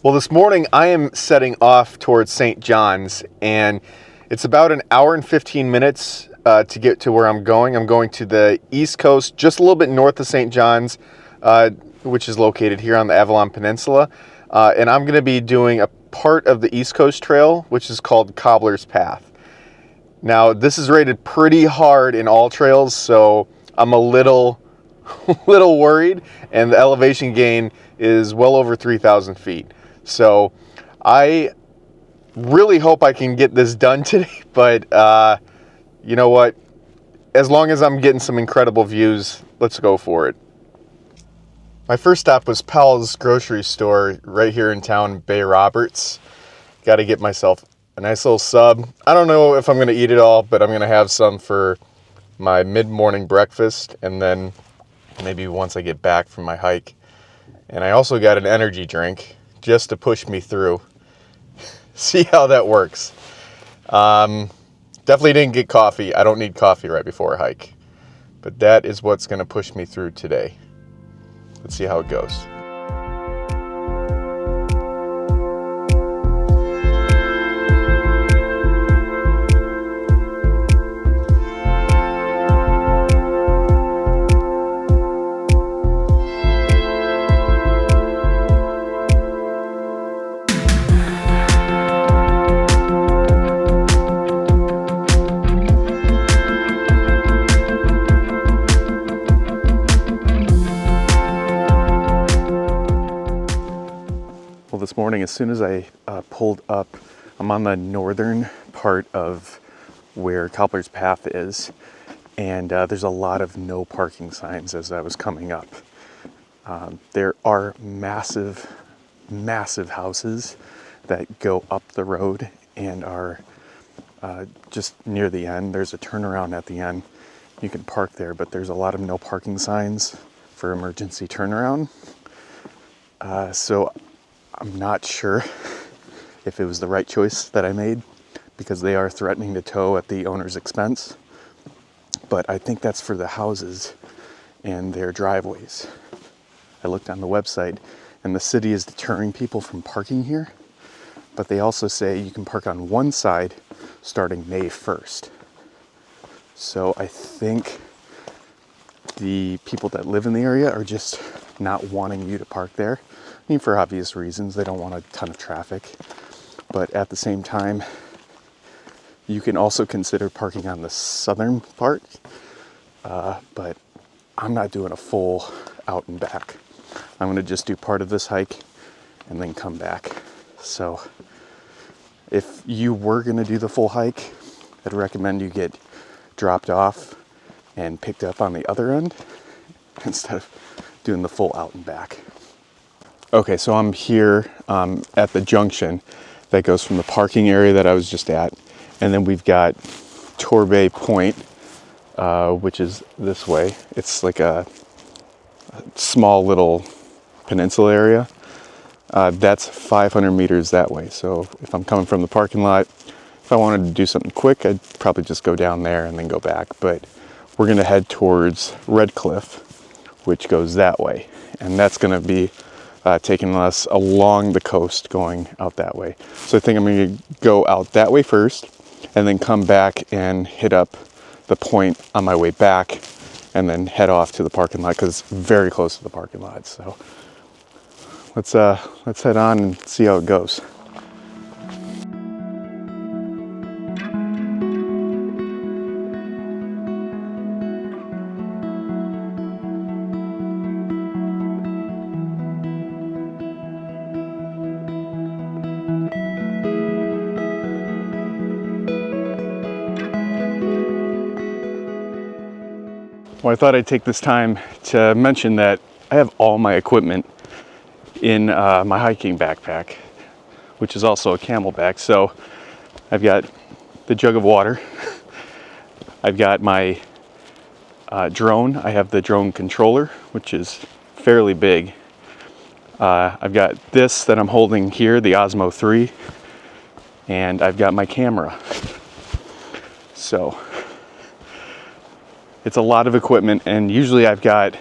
Well, this morning I am setting off towards St. John's, and it's about an hour and 15 minutes to get to where I'm going. I'm going to the East Coast, just a little bit north of St. John's, which is located here on the Avalon Peninsula. And I'm going to be doing a part of the East Coast Trail, which is called Cobbler's Path. Now, this is rated pretty hard in all trails, so I'm a little worried, and the elevation gain is well over 3,000 feet. So I really hope I can get this done today, but you know what? As long as I'm getting some incredible views, let's go for it. My first stop was Powell's grocery store right here in town, Bay Roberts. Got to get myself a nice little sub. I don't know if I'm going to eat it all, but I'm going to have some for my mid-morning breakfast, and then maybe once I get back from my hike. And I also got an energy drink just to push me through. See how that works. Definitely didn't get coffee. I don't need coffee right before a hike. But that is what's going to push me through today. Let's see how it goes. Well, this morning, as soon as I pulled up, I'm on the northern part of where Cobbler's Path is, and there's a lot of no parking signs as I was coming up. There are massive houses that go up the road and are just near the end. There's a turnaround at the end. You can park there, but there's a lot of no parking signs for emergency turnaround. So I'm not sure if it was the right choice that I made, because they are threatening to tow at the owner's expense. But I think that's for the houses and their driveways. I looked on the website, and the city is deterring people from parking here, but they also say you can park on one side starting May 1st. So I think the people that live in the area are just not wanting you to park there. I mean, for obvious reasons, they don't want a ton of traffic. But at the same time, you can also consider parking on the southern part. But I'm not doing a full out and back. I'm going to just do part of this hike and then come back. So if you were going to do the full hike, I'd recommend you get dropped off and picked up on the other end instead of doing the full out and back. Okay, so I'm here at the junction that goes from the parking area that I was just at, and then we've got Torbay Point, which is this way. It's like a small little peninsula area. That's 500 meters that way. So if I'm coming from the parking lot, if I wanted to do something quick, I'd probably just go down there and then go back. But we're going to head towards Red Cliff, which goes that way, and that's going to be taking us along the coast going out that way. So I think I'm going to go out that way first and then come back and hit up the point on my way back and then head off to the parking lot, because it's very close to the parking lot. So let's head on and see how it goes. Well, I thought I'd take this time to mention that I have all my equipment in my hiking backpack, which is also a camelback. So I've got the jug of water. I've got my drone. I have the drone controller, which is fairly big. I've got this that I'm holding here, the Osmo 3, and I've got my camera. So it's a lot of equipment, and usually I've got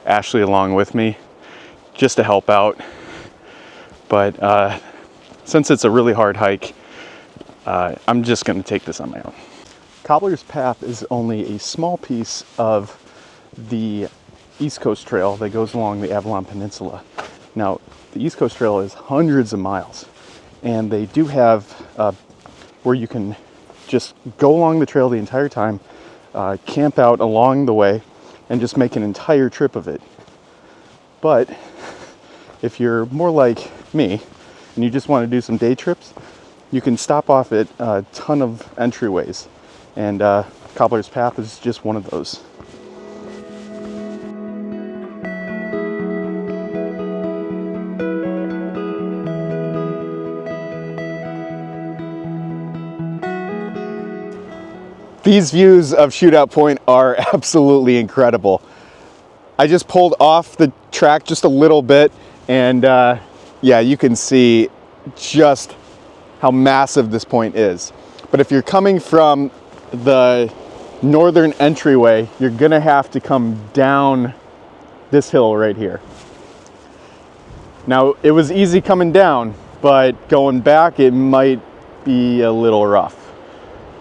Ashley along with me just to help out. but since it's a really hard hike, I'm just going to take this on my own. Cobbler's Path is only a small piece of the East Coast Trail that goes along the Avalon Peninsula. Now, the East Coast Trail is hundreds of miles, and they do have where you can just go along the trail the entire time, camp out along the way, and just make an entire trip of it. But if you're more like me and you just want to do some day trips, you can stop off at a ton of entryways, and Cobbler's Path is just one of those. These views of Shootout Point are absolutely incredible. I just pulled off the track just a little bit, and yeah, you can see just how massive this point is. But if you're coming from the northern entryway, you're gonna have to come down this hill right here. Now, it was easy coming down, but going back, it might be a little rough.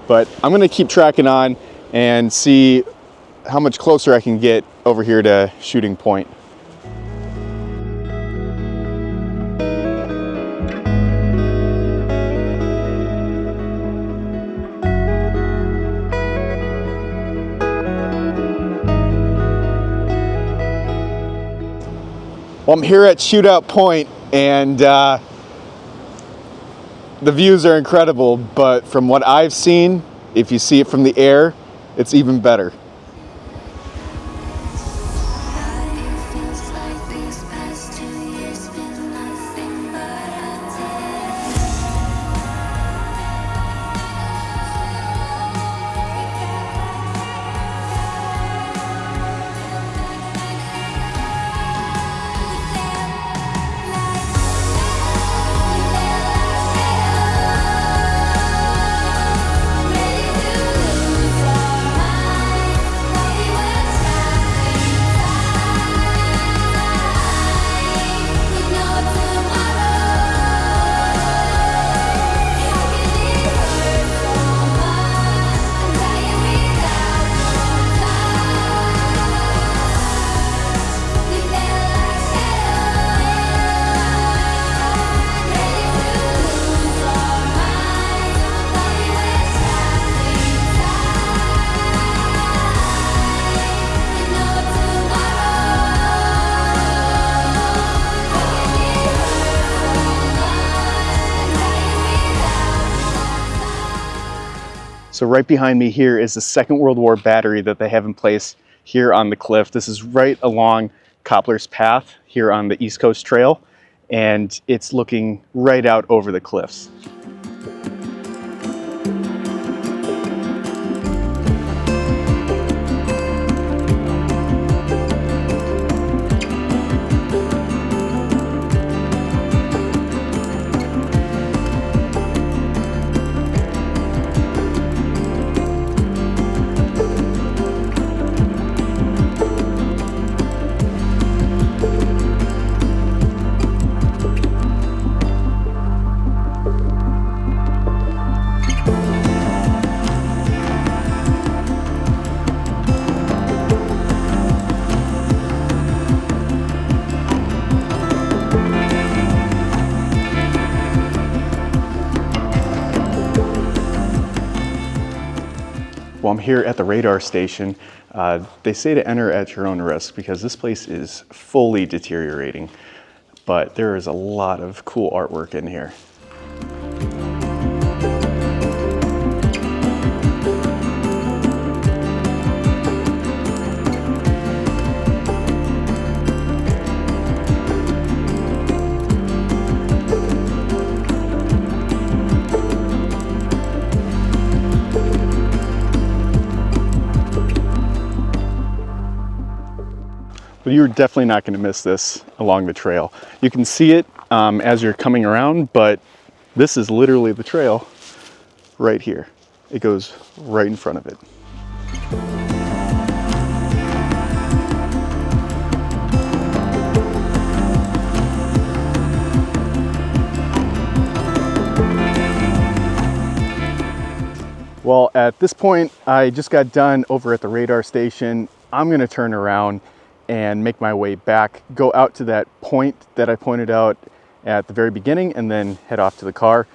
But I'm gonna keep tracking on and see how much closer I can get over here to Shooting Point. Well, I'm here at Shootout Point, and the views are incredible, but from what I've seen, if you see it from the air, it's even better. So right behind me here is the Second World War battery that they have in place here on the cliff. This is right along Cobbler's Path here on the East Coast Trail, and it's looking right out over the cliffs. Well, I'm here at the radar station. They say to enter at your own risk because this place is fully deteriorating, but there is a lot of cool artwork in here. But you're definitely not going to miss this along the trail. You can see it as you're coming around, but this is literally the trail right here. It goes right in front of it. Well, at this point, I just got done over at the radar station. I'm gonna turn around and make my way back, go out to that point that I pointed out at the very beginning, and then head off to the car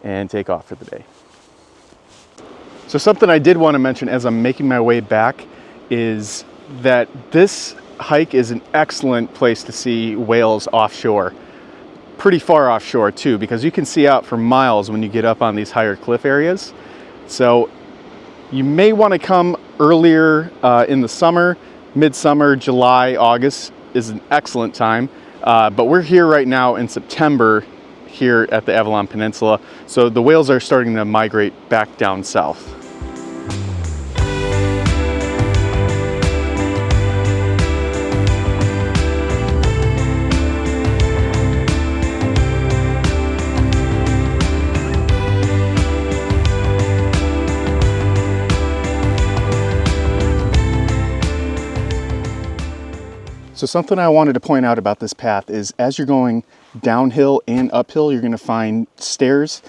and take off for the day. So something I did want to mention as I'm making my way back is that this hike is an excellent place to see whales offshore. Pretty far offshore too, because you can see out for miles when you get up on these higher cliff areas. So you may want to come earlier in the summer. Midsummer, July, August is an excellent time. But we're here right now in September here at the Avalon Peninsula. So the whales are starting to migrate back down south. So something I wanted to point out about this path is as you're going downhill and uphill, you're going to find steps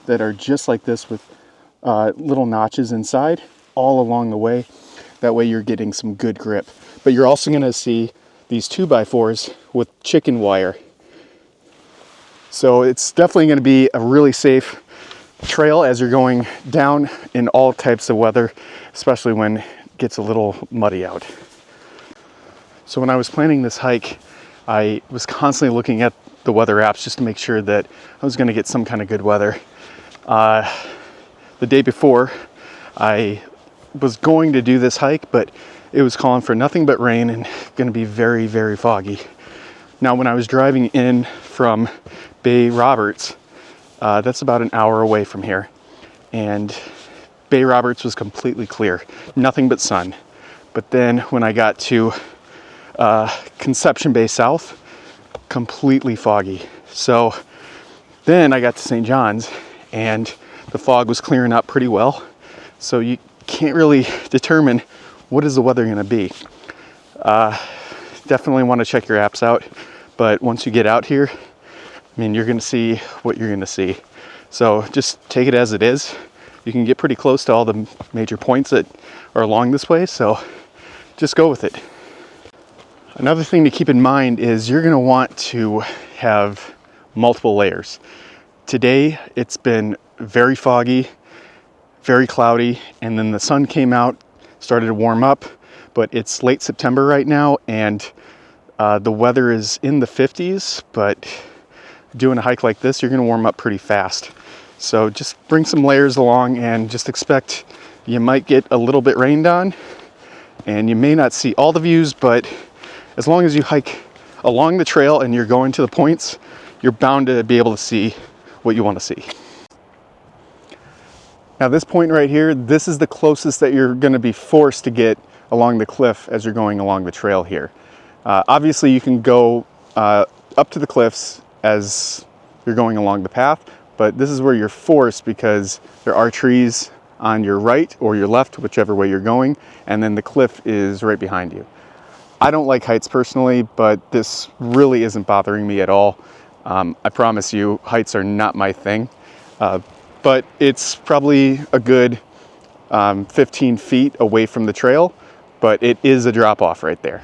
that are just like this with little notches inside all along the way. That way you're getting some good grip. But you're also going to see these 2x4s with chicken wire. So it's definitely going to be a really safe trail as you're going down in all types of weather, especially when it gets a little muddy out. So when I was planning this hike, I was constantly looking at the weather apps just to make sure that I was going to get some kind of good weather. The day before, I was going to do this hike, but it was calling for nothing but rain and going to be very, very foggy. Now, when I was driving in from Bay Roberts, that's about an hour away from here, and Bay Roberts was completely clear, nothing but sun. But then when I got to Conception Bay South, completely foggy. So then I got to St. John's and the fog was clearing up pretty well. So you can't really determine what is the weather going to be. Definitely want to check your apps out. But once you get out here, I mean, you're going to see what you're going to see. So just take it as it is. You can get pretty close to all the major points that are along this way. So just go with it. Another thing to keep in mind is you're going to want to have multiple layers. Today it's been very foggy, very cloudy, and then the sun came out, started to warm up, but it's late September right now and the weather is in the 50s, but doing a hike like this, you're going to warm up pretty fast. So just bring some layers along and just expect you might get a little bit rained on and you may not see all the views, but as long as you hike along the trail and you're going to the points, you're bound to be able to see what you want to see. Now this point right here, this is the closest that you're going to be forced to get along the cliff as you're going along the trail here. Obviously you can go up to the cliffs as you're going along the path, but this is where you're forced because there are trees on your right or your left, whichever way you're going, and then the cliff is right behind you. I don't like heights personally, but this really isn't bothering me at all. I promise you, heights are not my thing, but it's probably a good 15 feet away from the trail, but it is a drop off right there.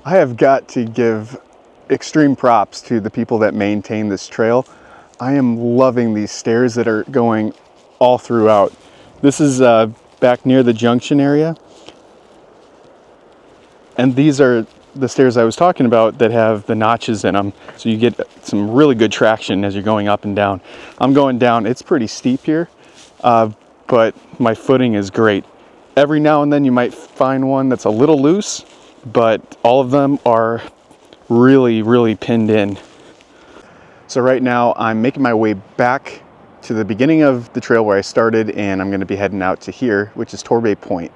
I have got to give extreme props to the people that maintain this trail. I am loving these stairs that are going all throughout. This is back near the Junction area. And these are the stairs I was talking about that have the notches in them, so you get some really good traction as you're going up and down. I'm going down, it's pretty steep here, but my footing is great. Every now and then you might find one that's a little loose, but all of them are really, really pinned in. So right now I'm making my way back to the beginning of the trail where I started, and I'm going to be heading out to here, which is Torbay Point.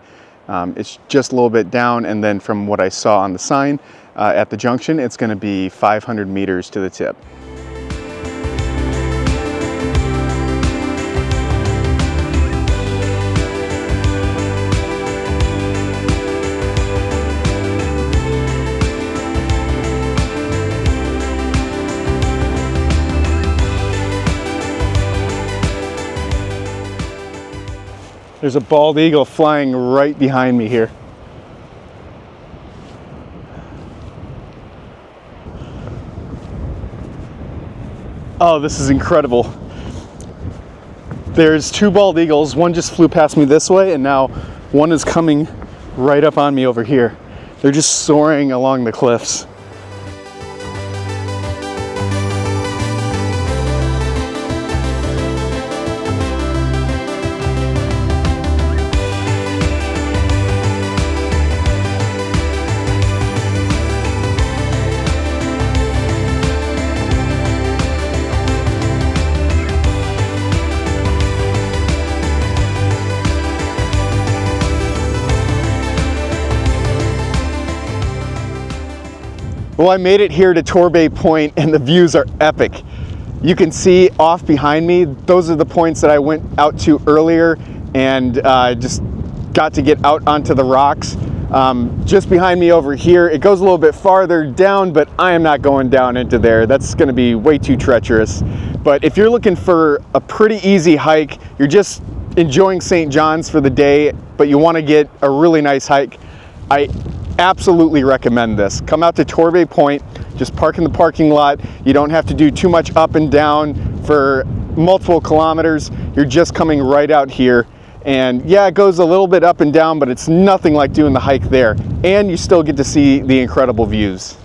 It's just a little bit down, and then from what I saw on the sign at the junction, it's going to be 500 meters to the tip. There's a bald eagle flying right behind me here. Oh, this is incredible. There's two bald eagles. One just flew past me this way, and now one is coming right up on me over here. They're just soaring along the cliffs. Well, I made it here to Torbay Point, and the views are epic. You can see off behind me, those are the points that I went out to earlier, and just got to get out onto the rocks. Just behind me over here, it goes a little bit farther down, but I am not going down into there. That's going to be way too treacherous. But if you're looking for a pretty easy hike, you're just enjoying St. John's for the day, but you want to get a really nice hike, I absolutely recommend this. Come out to Torbay Point, just park in the parking lot. You don't have to do too much up and down for multiple kilometers. You're just coming right out here. And yeah, it goes a little bit up and down, but it's nothing like doing the hike there. And you still get to see the incredible views.